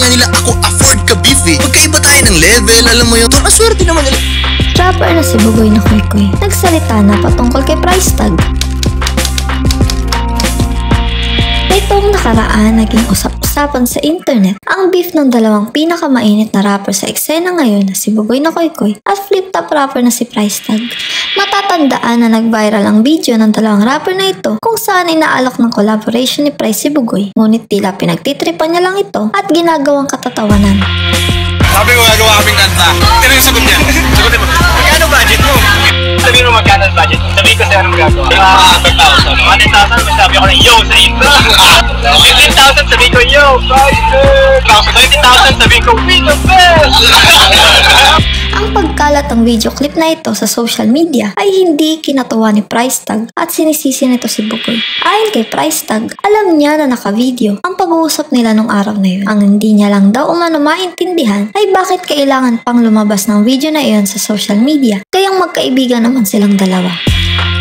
nga nila ako afford ka beef eh. Magkaiba tayo ng level, alam mo yun. Tol, aswerte naman nila. Rapper na si Bugoy na Koykoy nagsalita na patungkol kay price tag. Itong nakaraan naging usap-usapan sa internet ang beef ng dalawang pinakamainit na rapper sa eksena ngayon na si Bugoy na Koykoy at flip-top rapper na si Price Tag. Matatandaan na nag-viral ang video ng dalawang rapper na ito kung saan inaalok ng collaboration ni Price si Bugoy, ngunit tila pinagtitripan niya lang ito at ginagawang katatawanan. Sabi ko gagawa kaming kanta. Pero yung sagot niya, sagutin mo, magkano budget mo? Sabihin mo magkano budget mo? Sabihin ko sa'yo anong gagawa. 100,000. 100,000, masabi ko na yo sa intro. 15,000 sabihin ko yo, price. 20,000 sabihin ko we the best. Ang pagkalat ng video clip na ito sa social media ay hindi kinatuwa ni Price Tag at sinisisi nito si Bugoy. Ayon kay Price Tag, alam niya na naka-video ang pag-uusap nila nung araw na yun. Ang hindi niya lang daw umano maintindihan ay bakit kailangan pang lumabas ng video na iyon sa social media, kayang magkaibigan naman silang dalawa.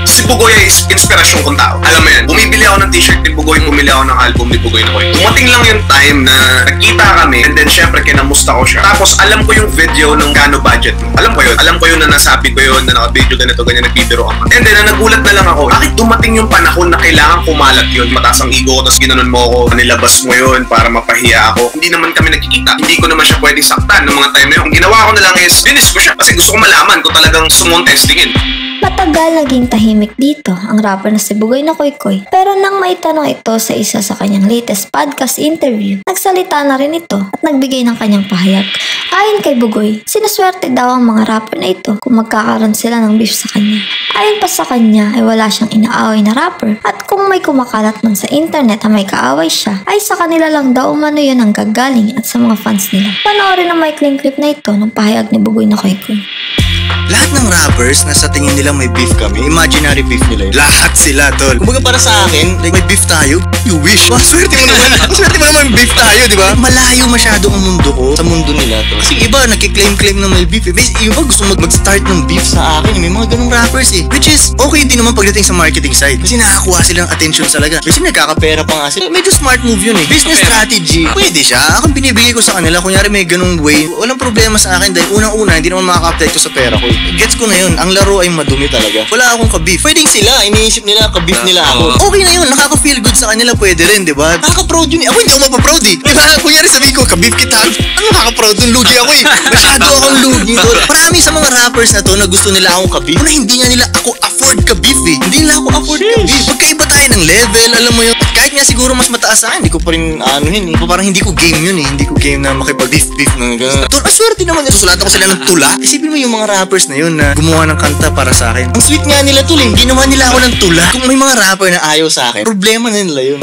Si Bugoy ay inspirasyon kong tao. Alam mo yan, bumibili ako ng t-shirt ni Bugoy, bumili ako ng album ni Bugoy na Koy. Dumating lang yung time na nagkita kami and then syempre kinamusta ko siya. Tapos alam ko yung video ng gano budget mo. Alam ko yun na nasabi ko yun na naka-video ganito, ganyan, nagbibiro ako. And then nagulat na lang ako, bakit dumating yung panahon na kailangan kumalat yun? Mataas ang ego ko, tapos ginanon mo ako, nilabas mo yun para mapahiya ako. Hindi naman kami nagkikita. Hindi ko naman siya pwedeng saktan ng mga time na yun. Ang ginawa ko na lang is, dinis ko siya kasi gusto ko malaman kung talagang gusto mong testingin. Matagal naging tahimik dito ang rapper na si Bugoy na Koykoy, pero nang maitanong ito sa isa sa kanyang latest podcast interview, nagsalita na rin ito at nagbigay ng kanyang pahayag. Ayon kay Bugoy, sinuswerte daw ang mga rapper na ito kung magkakaroon sila ng beef sa kanya. Ayon pa sa kanya ay wala siyang inaaway na rapper at kung may kumakalat man sa internet na may kaaway siya, ay sa kanila lang daw umano yun ang gagaling at sa mga fans nila. Panoorin ang maikling clip na ito ng pahayag ni Bugoy na Koykoy. Lahat ng rappers na sa tingin nila may beef kami, imaginary beef nila yun. Lahat sila, tol. Kumbaga para sa akin, like may beef tayo, you wish. Swerte mo naman. Swerte mo naman beef tayo, di ba? Malayo masyado ang mundo ko sa mundo nila, tol. Kasi iba, nagkiklaim-claim na may beef. Yung iba gusto mag-start ng beef sa akin. May mga ganung rappers eh. Which is, okay din naman pagdating sa marketing side. Kasi nakakuha silang attention talaga. Kasi nagkakapera pa nga sila. Medyo smart move yun eh. Business strategy. Pwede siya. Akong binibigay ko sa kanila. Kunyari may ganung way. Walang problema sa akin dahil unang-una, hindi naman makaka-apply ko sa pera ko. Gets ko na yun, ang laro ay madumi talaga. Wala akong ka-beef. Pwedeng sila, iniisip nila, ka-beef nila ako. Okay na yun, nakaka-feel good sa kanila, pwede rin, di ba? Nakaka-proud yun eh. Ako hindi ako mapaproud eh. Di ba? Kunyari sabihin ko, ka-beef kita. Ano nakaka-proud nun? Lugi ako eh. Masyado akong lugi doon. Marami sa mga rappers na to na gusto nila akong ka-beef. Na hindi nga nila ako afford ka-beef eh. Hindi nila ako afford ka-beef. Magkaiba tayo ng level, alam mo yun. Kahit nga siguro mas mataas sa akin, hindi ko pa rin yun eh. Parang hindi ko game yun eh. Hindi ko game na makipag-beef-beef na gano'n. Tol, aswerte naman yun. Susulatan ko sila ng tula. Isipin mo yung mga rappers na yun na gumawa ng kanta para sa akin. Ang sweet nga nila tol eh. Ginawa nila ako ng tula. Kung may mga rapper na ayaw sa akin, problema na nila yun.